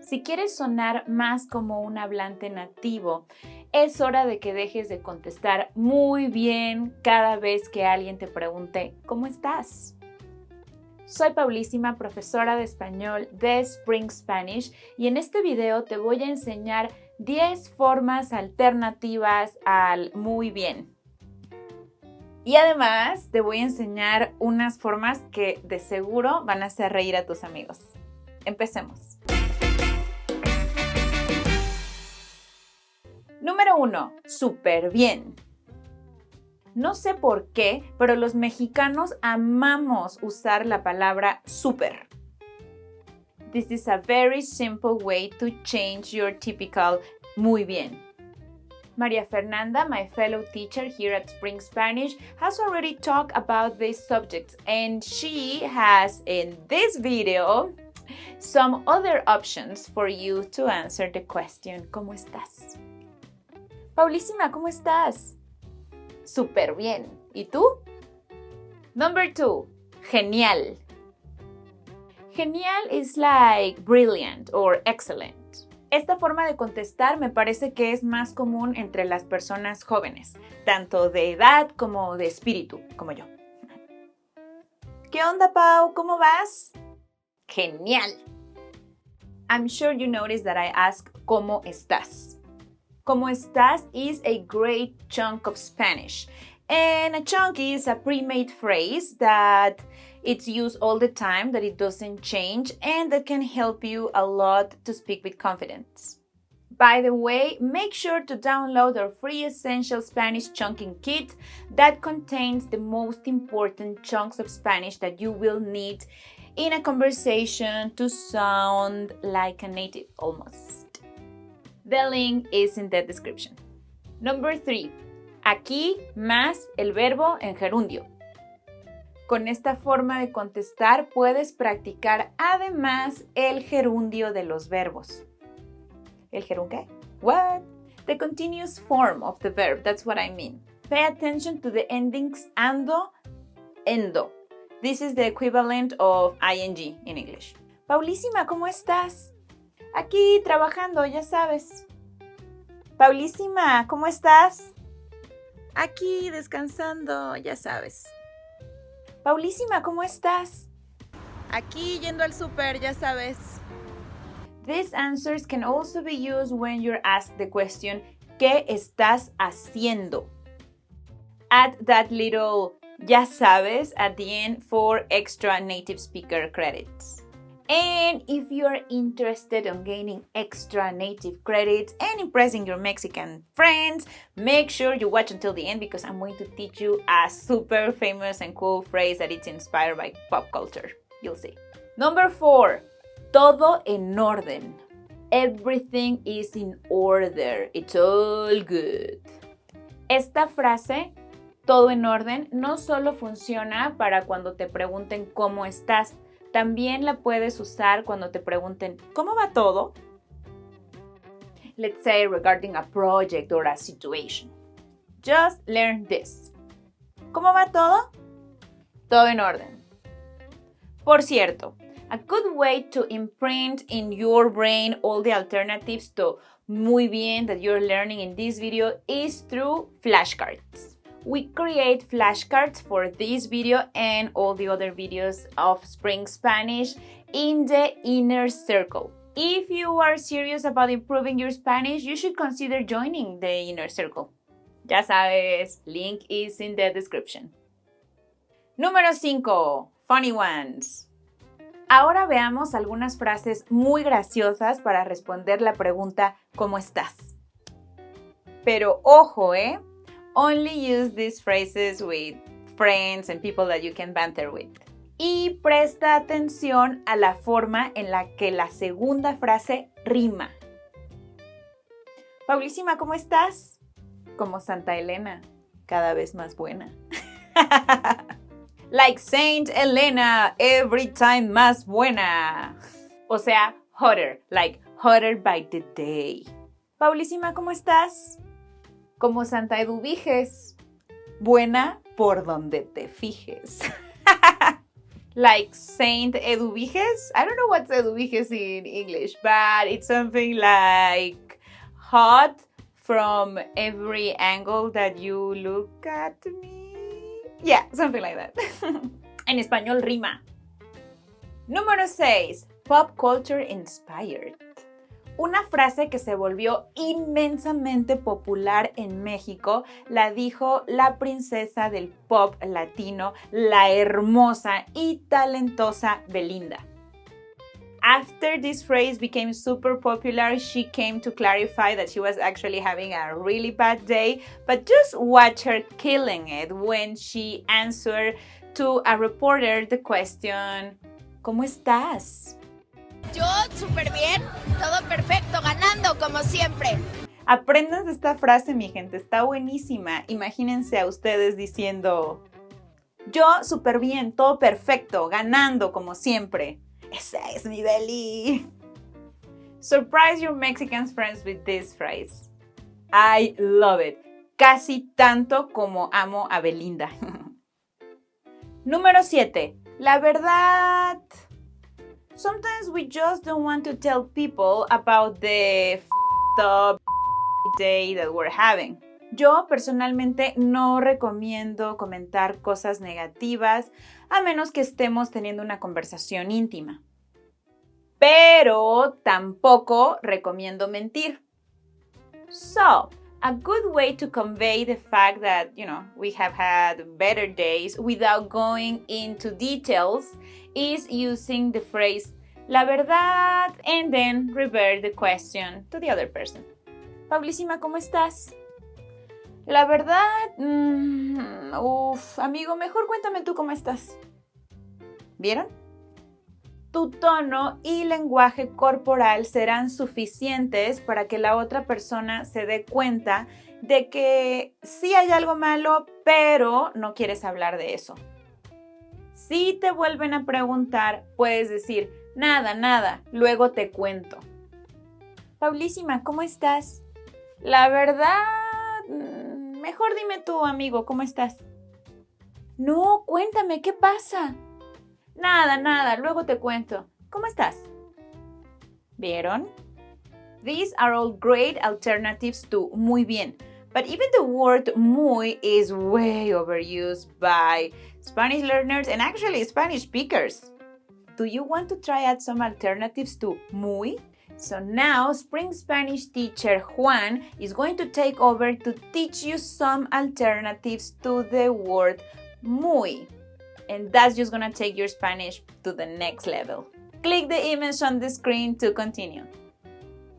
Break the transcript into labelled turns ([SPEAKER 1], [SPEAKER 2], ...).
[SPEAKER 1] Si quieres sonar más como un hablante nativo, es hora de que dejes de contestar muy bien cada vez que alguien te pregunte ¿cómo estás? Soy Paulísima, profesora de español de Spring Spanish, y en este video te voy a enseñar 10 formas alternativas al muy bien. Y además te voy a enseñar unas formas que de seguro van a hacer reír a tus amigos. Empecemos. Número 1. Súper bien. No sé por qué, pero los mexicanos amamos usar la palabra súper. This is a very simple way to change your typical muy bien. Maria Fernanda, my fellow teacher here at Spring Spanish, has already talked about these subjects, and she has in this video some other options for you to answer the question ¿cómo estás? Paulísima, ¿cómo estás? Súper bien. ¿Y tú? Number 2. Genial. Genial is like brilliant or excellent. Esta forma de contestar me parece que es más común entre las personas jóvenes, tanto de edad como de espíritu, como yo. ¿Qué onda, Pau? ¿Cómo vas? Genial. I'm sure you noticed that I ask ¿cómo estás? ¿Cómo estás is a great chunk of Spanish. And a chunk is a pre-made phrase that it's used all the time, that it doesn't change, and that can help you a lot to speak with confidence. By the way, make sure to download our free Essential Spanish Chunking Kit that contains the most important chunks of Spanish that you will need in a conversation to sound like a native almost. The link is in the description. Number 3. Aquí más el verbo en gerundio. Con esta forma de contestar puedes practicar además el gerundio de los verbos. ¿El gerundio qué? What? The continuous form of the verb, that's what I mean. Pay attention to the endings ando, endo. This is the equivalent of ing in English. Paulísima, ¿cómo estás? Aquí trabajando, ya sabes. Paulísima, ¿cómo estás? Aquí descansando, ya sabes. Paulísima, ¿cómo estás? Aquí yendo al súper, ya sabes. These answers can also be used when you're asked the question, ¿qué estás haciendo? Add that little ya sabes at the end for extra native speaker credits. And if you're interested in gaining extra native credits and impressing your Mexican friends, make sure you watch until the end because I'm going to teach you a super famous and cool phrase that is inspired by pop culture. You'll see. Number 4. Todo en orden. Everything is in order. It's all good. Esta frase, todo en orden, no solo funciona para cuando te pregunten cómo estás. También la puedes usar cuando te pregunten ¿cómo va todo? Let's say regarding a project or a situation. Just learn this. ¿Cómo va todo? Todo en orden. Por cierto, a good way to imprint in your brain all the alternatives to muy bien that you're learning in this video is through flashcards. We create flashcards for this video and all the other videos of Spring Spanish in the inner circle. If you are serious about improving your Spanish, you should consider joining the inner circle. Ya sabes, link is in the description. Número 5. Funny ones. Ahora veamos algunas frases muy graciosas para responder la pregunta ¿cómo estás? Pero ojo, Only use these phrases with friends and people that you can banter with. Y presta atención a la forma en la que la segunda frase rima. Paulísima, ¿cómo estás? Como Santa Elena, cada vez más buena. Like Saint Elena, every time más buena. O sea, hotter, like hotter by the day. Paulísima, ¿cómo estás? Como Santa Eduviges, buena por donde te fijes. like Saint Eduviges. I don't know what's Eduviges in English, but it's something like hot from every angle that you look at me. Yeah, something like that. En español rima. Número 6. Pop culture inspired. Una frase que se volvió inmensamente popular en México la dijo la princesa del pop latino, la hermosa y talentosa Belinda. After this phrase became super popular, she came to clarify that she was actually having a really bad day, but just watch her killing it when she answered to a reporter the question, ¿Cómo estás?
[SPEAKER 2] Yo súper bien, todo perfecto, ganando como siempre.
[SPEAKER 1] Apréndanse esta frase, mi gente, está buenísima. Imagínense a ustedes diciendo, yo súper bien, todo perfecto, ganando como siempre. Esa es mi Beli. Surprise your Mexican friends with this phrase. I love it. Casi tanto como amo a Belinda. Número 7. La verdad. Sometimes we just don't want to tell people about the f***ed up day that we're having. Yo personalmente no recomiendo comentar cosas negativas a menos que estemos teniendo una conversación íntima. Pero tampoco recomiendo mentir. So, a good way to convey the fact that, we have had better days without going into details is using the phrase la verdad and then revert the question to the other person. Paulísima, ¿cómo estás? La verdad, amigo, mejor cuéntame tú cómo estás. ¿Vieron? Tu tono y lenguaje corporal serán suficientes para que la otra persona se dé cuenta de que sí hay algo malo, pero no quieres hablar de eso. Si te vuelven a preguntar, puedes decir, nada, luego te cuento. Paulísima, ¿cómo estás? La verdad, mejor dime tú, amigo, ¿cómo estás? No, cuéntame, ¿qué pasa? Nada, luego te cuento. ¿Cómo estás? ¿Vieron? These are all great alternatives to muy bien. But even the word muy is way overused by Spanish learners and actually Spanish speakers. Do you want to try out some alternatives to muy? So now Spring Spanish teacher Juan is going to take over to teach you some alternatives to the word muy. And that's just gonna take your Spanish to the next level. Click the image on the screen to continue.